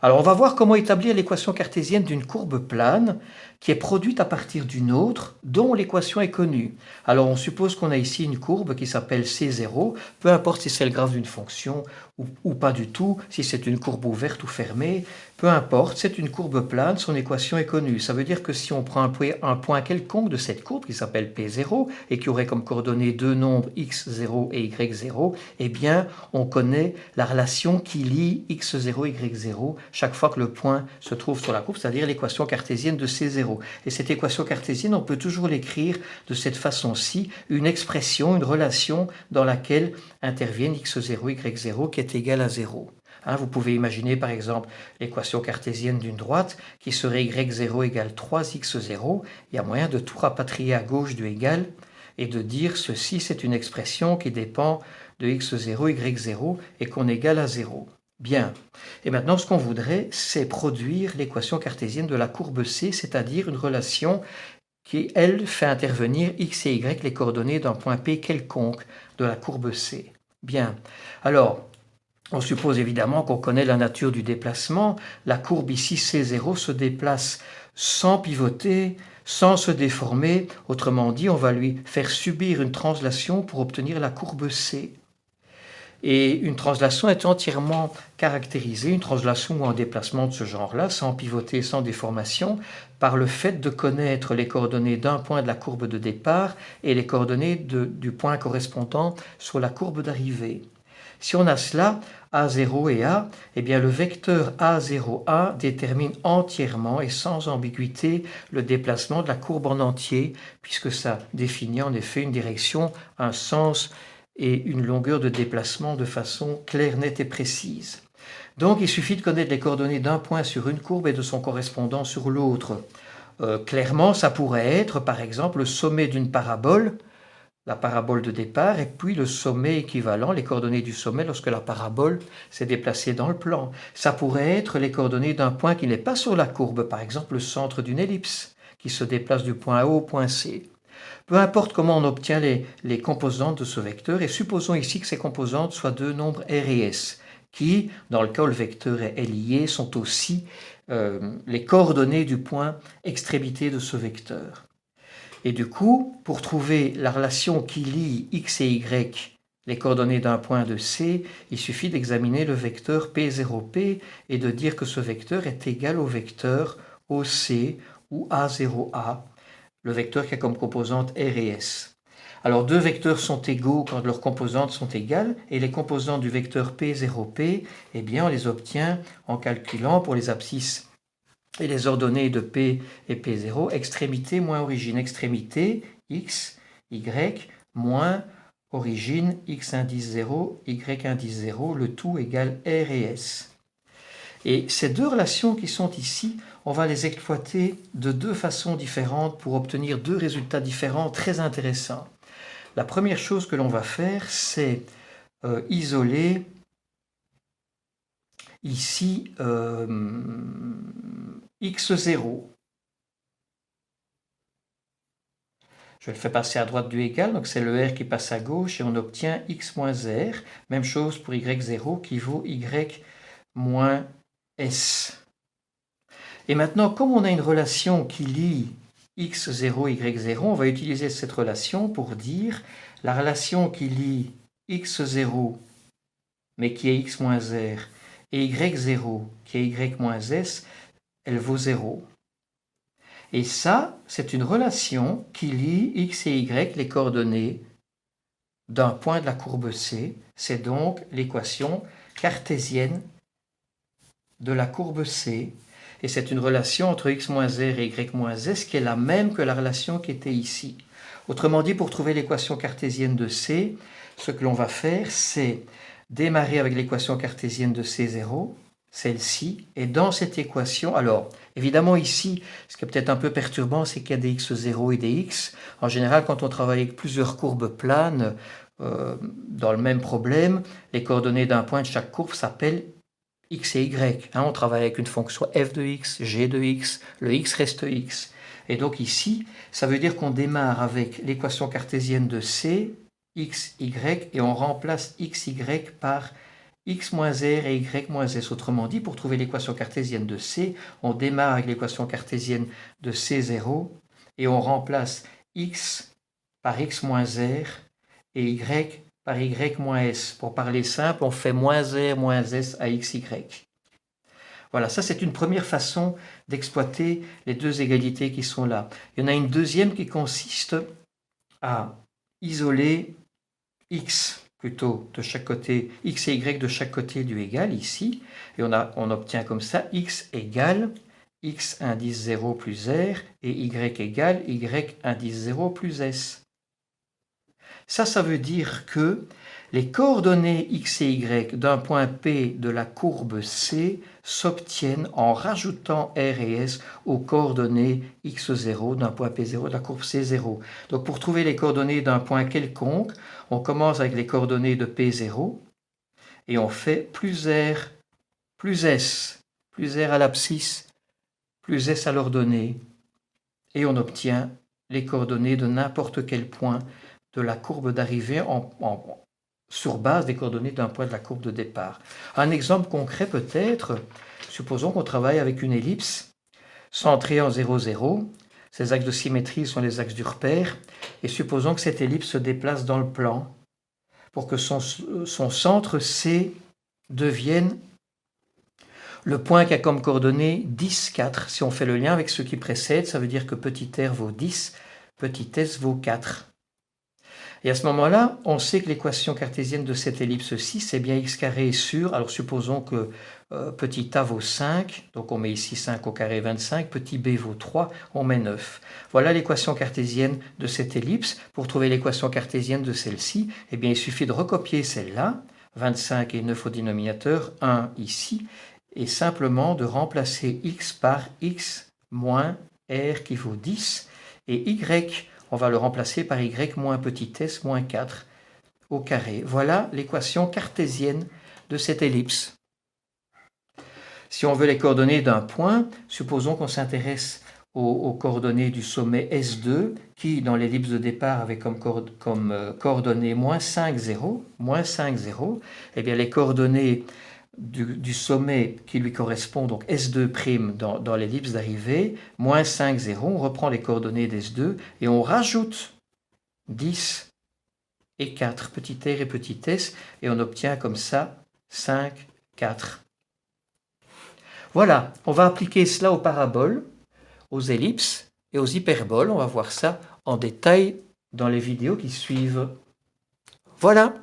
Alors, on va voir comment établir l'équation cartésienne d'une courbe plane qui est produite à partir d'une autre dont l'équation est connue. Alors, on suppose qu'on a ici une courbe qui s'appelle C0, peu importe si c'est le graphe d'une fonction ou pas du tout, si c'est une courbe ouverte ou fermée, peu importe, c'est une courbe plane, son équation est connue. Ça veut dire que si on prend un point quelconque de cette courbe qui s'appelle P0 et qui aurait comme coordonnées deux nombres x0 et y0, eh bien, on connaît la relation qui lie x0 et y0 chaque fois que le point se trouve sur la courbe, c'est-à-dire l'équation cartésienne de C0. Et cette équation cartésienne, on peut toujours l'écrire de cette façon-ci, une expression, une relation dans laquelle interviennent x0, y0 qui est égal à 0. Vous pouvez imaginer par exemple l'équation cartésienne d'une droite qui serait y0 égale 3x0. Il y a moyen de tout rapatrier à gauche du égal et de dire ceci c'est une expression qui dépend de x0, y0 et qu'on égale à 0. Bien. Et maintenant, ce qu'on voudrait, c'est produire l'équation cartésienne de la courbe C, c'est-à-dire une relation qui, elle, fait intervenir x et y, les coordonnées d'un point P quelconque de la courbe C. Bien. Alors, on suppose évidemment qu'on connaît la nature du déplacement. La courbe ici, C0, se déplace sans pivoter, sans se déformer. Autrement dit, on va lui faire subir une translation pour obtenir la courbe C. Et une translation est entièrement caractérisée, une translation ou un déplacement de ce genre-là, sans pivoter, sans déformation, par le fait de connaître les coordonnées d'un point de la courbe de départ et les coordonnées du point correspondant sur la courbe d'arrivée. Si on a cela, A0 et A, eh bien le vecteur A0A détermine entièrement et sans ambiguïté le déplacement de la courbe en entier, puisque ça définit en effet une direction, un sens et une longueur de déplacement de façon claire, nette et précise. Donc il suffit de connaître les coordonnées d'un point sur une courbe et de son correspondant sur l'autre. Clairement, ça pourrait être par exemple le sommet d'une parabole, la parabole de départ, et puis le sommet équivalent, les coordonnées du sommet lorsque la parabole s'est déplacée dans le plan. Ça pourrait être les coordonnées d'un point qui n'est pas sur la courbe, par exemple le centre d'une ellipse, qui se déplace du point A au point C. Peu importe comment on obtient les composantes de ce vecteur, et supposons ici que ces composantes soient deux nombres R et S, qui, dans le cas où le vecteur est lié, sont aussi les coordonnées du point extrémité de ce vecteur. Et du coup, pour trouver la relation qui lie x et y, les coordonnées d'un point de C, il suffit d'examiner le vecteur P0P et de dire que ce vecteur est égal au vecteur OC ou A0A, le vecteur qui a comme composante R et S. Alors deux vecteurs sont égaux quand leurs composantes sont égales, et les composantes du vecteur P0P, eh bien on les obtient en calculant pour les abscisses et les ordonnées de P et P0, extrémité moins origine. Extrémité, x, y, moins origine, x indice 0, y indice 0, le tout égale R et S. Et ces deux relations qui sont ici, on va les exploiter de deux façons différentes pour obtenir deux résultats différents très intéressants. La première chose que l'on va faire, c'est isoler ici x0. Je le fais passer à droite du égal, donc c'est le R qui passe à gauche et on obtient x moins R. Même chose pour y0 qui vaut y moins S. Et maintenant, comme on a une relation qui lie x0, y0, on va utiliser cette relation pour dire la relation qui lie x0, mais qui est x moins R, et y0, qui est y moins S, elle vaut 0. Et ça, c'est une relation qui lie x et y, les coordonnées d'un point de la courbe C. C'est donc l'équation cartésienne de la courbe C. Et c'est une relation entre x moins r et y moins s qui est la même que la relation qui était ici. Autrement dit, pour trouver l'équation cartésienne de C, ce que l'on va faire, c'est démarrer avec l'équation cartésienne de C0, celle-ci, et dans cette équation, alors évidemment ici, ce qui est peut-être un peu perturbant, c'est qu'il y a des x0 et des x. En général, quand on travaille avec plusieurs courbes planes, dans le même problème, les coordonnées d'un point de chaque courbe s'appellent x et y. On travaille avec une fonction f de x, g de x, le x reste x. Et donc ici, ça veut dire qu'on démarre avec l'équation cartésienne de C, x, y, et on remplace x, y par x moins r et y moins s. Autrement dit, pour trouver l'équation cartésienne de C, on démarre avec l'équation cartésienne de C0 et on remplace x par x moins r et y par y moins s. Pour parler simple, on fait moins r moins s à xy. Voilà, ça c'est une première façon d'exploiter les deux égalités qui sont là. Il y en a une deuxième qui consiste à isoler x plutôt de chaque côté, x et y de chaque côté du égal ici, et on obtient comme ça x égale x indice 0 plus r et y égale y indice 0 plus s. Ça veut dire que les coordonnées x et y d'un point P de la courbe C s'obtiennent en rajoutant R et S aux coordonnées x0 d'un point P0 de la courbe C0. Donc pour trouver les coordonnées d'un point quelconque, on commence avec les coordonnées de P0 et on fait plus R plus S, plus R à l'abscisse, plus S à l'ordonnée, et on obtient les coordonnées de n'importe quel point de la courbe d'arrivée sur base des coordonnées d'un point de la courbe de départ. Un exemple concret peut-être, supposons qu'on travaille avec une ellipse centrée en 0, 0. Ces axes de symétrie sont les axes du repère, et supposons que cette ellipse se déplace dans le plan pour que son centre C devienne le point qui a comme coordonnées 10, 4. Si on fait le lien avec ce qui précède, ça veut dire que petit r vaut 10, petit s vaut 4. Et à ce moment-là, on sait que l'équation cartésienne de cette ellipse-ci, c'est bien x carré sur, alors supposons que petit a vaut 5, donc on met ici 5 au carré 25, petit b vaut 3, on met 9. Voilà l'équation cartésienne de cette ellipse. Pour trouver l'équation cartésienne de celle-ci, eh bien, il suffit de recopier celle-là, 25 et 9 au dénominateur, 1 ici, et simplement de remplacer x par x moins r qui vaut 10, et y, on va le remplacer par y moins petit s moins 4 au carré. Voilà l'équation cartésienne de cette ellipse. Si on veut les coordonnées d'un point, supposons qu'on s'intéresse aux coordonnées du sommet S2, qui dans l'ellipse de départ avait comme coordonnées moins 5, 0, eh bien les coordonnées du sommet qui lui correspond, donc S2' dans l'ellipse d'arrivée, moins 5, 0, on reprend les coordonnées d'S2 et on rajoute 10 et 4, petit r et petit s, et on obtient comme ça 5, 4. Voilà, on va appliquer cela aux paraboles, aux ellipses et aux hyperboles. On va voir ça en détail dans les vidéos qui suivent. Voilà.